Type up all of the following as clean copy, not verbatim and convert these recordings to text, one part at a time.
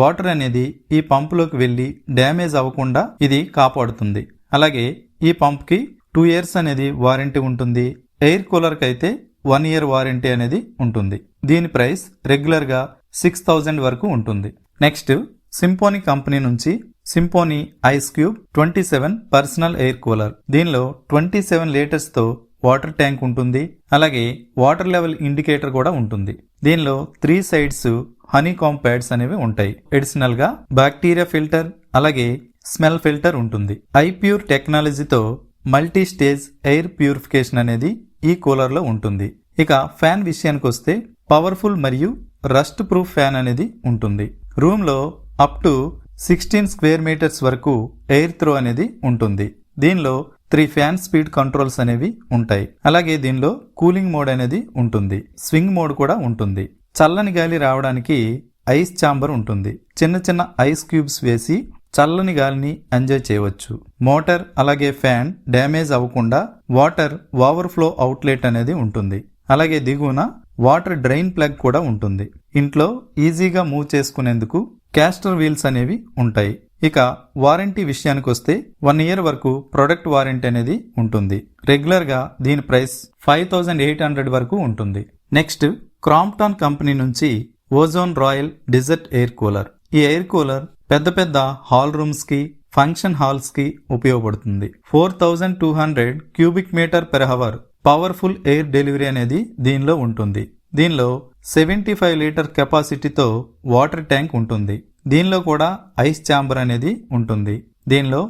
Water అనేది ఈ పంపులోకి వెళ్ళి డ్యామేజ్ అవ్వకుండా ఇది కాపాడుతుంది. అలాగే ఈ పంప్కి 2 years అనేది వారంటీ ఉంటుంది. ఎయిర్ కూలర్కి అయితే 1 year వారంటీ అనేది ఉంటుంది. దీని ప్రైస్ రెగ్యులర్గా 6000 వరకు ఉంటుంది. నెక్స్ట్ సింపోనీ కంపెనీ నుంచి Symphony ice cube 27 personal air cooler. దీనిలో 27 లీటర్స్తో వాటర్ ట్యాంక్ ఉంటుంది. అలాగే వాటర్ లెవెల్ ఇండికేటర్ కూడా ఉంటుంది. దీనిలో 3 sides హనీ కాంబ్ ప్యాడ్స్ అనేవి ఉంటాయి. అడిషనల్ గా బ్యాక్టీరియా ఫిల్టర్ అలాగే స్మెల్ ఫిల్టర్ ఉంటుంది. ఐప్యూర్ టెక్నాలజీతో మల్టీ స్టేజ్ ఎయిర్ ప్యూరిఫికేషన్ అనేది ఈ కూలర్ లో ఉంటుంది. ఇక ఫ్యాన్ విషయానికి వస్తే పవర్ఫుల్ మరియు రస్ట్ ప్రూఫ్ ఫ్యాన్ అనేది ఉంటుంది. రూమ్ లో అప్ టు 16 స్క్వేర్ మీటర్స్ వరకు ఎయిర్ త్రో అనేది ఉంటుంది. దీనిలో 3 ఫ్యాన్ స్పీడ్ కంట్రోల్స్ అనేవి ఉంటాయి. అలాగే దీనిలో కూలింగ్ మోడ్ అనేది ఉంటుంది. స్వింగ్ మోడ్ కూడా ఉంటుంది. చల్లని గాలి రావడానికి ఐస్ ఛాంబర్ ఉంటుంది. చిన్న చిన్న ఐస్ క్యూబ్స్ వేసి చల్లని గాలిని ఎంజాయ్ చేయవచ్చు. మోటార్ అలాగే ఫ్యాన్ డ్యామేజ్ అవ్వకుండా వాటర్ ఓవర్ఫ్లో అవుట్లెట్ అనేది ఉంటుంది. అలాగే దిగువన వాటర్ డ్రైన్ ప్లగ్ కూడా ఉంటుంది. ఇంట్లో ఈజీగా మూవ్ చేసుకునేందుకు క్యాస్టర్ వీల్స్ అనేవి ఉంటాయి. ఇక వారంటీ విషయానికి వస్తే 1 year వరకు ప్రొడక్ట్ వారంటీ అనేది ఉంటుంది. రెగ్యులర్ గా దీని ప్రైస్ 5800 వరకు ఉంటుంది. నెక్స్ట్ క్రాంప్టన్ కంపెనీ నుంచి Ozone Royal Desert air cooler. ఈ ఎయిర్ కూలర్ పెద్ద పెద్ద హాల్ రూమ్స్ కి ఫంక్షన్ హాల్స్ కి ఉపయోగపడుతుంది. 4200 cubic metre per hour powerful air delivery అనేది దీనిలో ఉంటుంది. దీనిలో 75 లీటర్ కెపాసిటీతో వాటర్ ట్యాంక్ ఉంటుంది. దీనిలో కూడా ఐస్ ఛాంబర్ అనేది ఉంటుంది. దీనిలో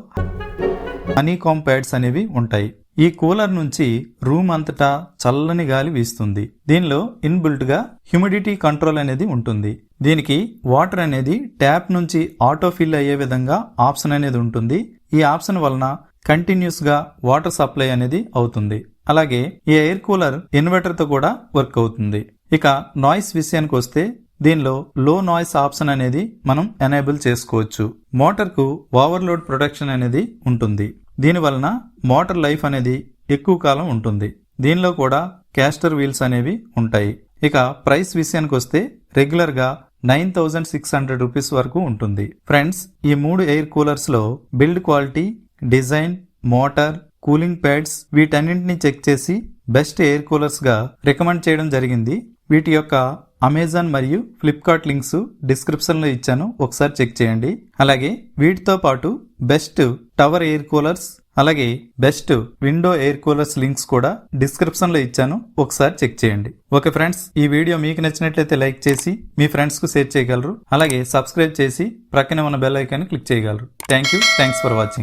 హనీ కాంబ్ ప్యాడ్స్ అనేవి ఉంటాయి. ఈ కూలర్ నుంచి రూమ్ అంతటా చల్లని గాలి వీస్తుంది. దీనిలో ఇన్బిల్ట్ గా హ్యూమిడిటీ కంట్రోల్ అనేది ఉంటుంది. దీనికి వాటర్ అనేది ట్యాప్ నుంచి ఆటో ఫిల్ అయ్యే విధంగా ఆప్షన్ అనేది ఉంటుంది. ఈ ఆప్షన్ వలన కంటిన్యూస్ గా వాటర్ సప్లై అనేది అవుతుంది. అలాగే ఈ ఎయిర్ కూలర్ ఇన్వర్టర్ తో కూడా వర్క్ అవుతుంది. ఇక నాయిస్ విషయానికి వస్తే దీనిలో లో నాయిస్ ఆప్షన్ అనేది మనం ఎనేబుల్ చేసుకోవచ్చు. మోటార్ కు ఓవర్లోడ్ ప్రొటెక్షన్ అనేది ఉంటుంది. దీని వలన మోటార్ లైఫ్ అనేది ఎక్కువ కాలం ఉంటుంది. దీనిలో కూడా క్యాస్టర్ వీల్స్ అనేవి ఉంటాయి. ఇక ప్రైస్ విషయానికి వస్తే రెగ్యులర్ గా 9600 రూపీస్ వరకు ఉంటుంది. ఫ్రెండ్స్, ఈ 3 ఎయిర్ కూలర్స్ లో build quality, design, motor, cooling pods వీటన్నింటినీ చెక్ చేసి బెస్ట్ ఎయిర్ కూలర్స్ గా రికమెండ్ చేయడం జరిగింది. వీటి యొక్క అమెజాన్ మరియు ఫ్లిప్కార్ట్ లింక్స్ డిస్క్రిప్షన్ లో ఇచ్చాను, ఒకసారి చెక్ చేయండి. అలాగే వీటితో పాటు బెస్ట్ టవర్ ఎయిర్ కూలర్స్ అలాగే best window air coolers links కూడా డిస్క్రిప్షన్ లో ఇచ్చాను, ఒకసారి చెక్ చేయండి. ఓకే ఫ్రెండ్స్, ఈ వీడియో మీకు నచ్చినట్లయితే లైక్ చేసి మీ ఫ్రెండ్స్ కు షేర్ చేయగలరు. అలాగే సబ్స్క్రైబ్ చేసి ప్రక్కనే ఉన్న బెల్ ఐకాన్ క్లిక్ చేయగలరు. Thanks for watching.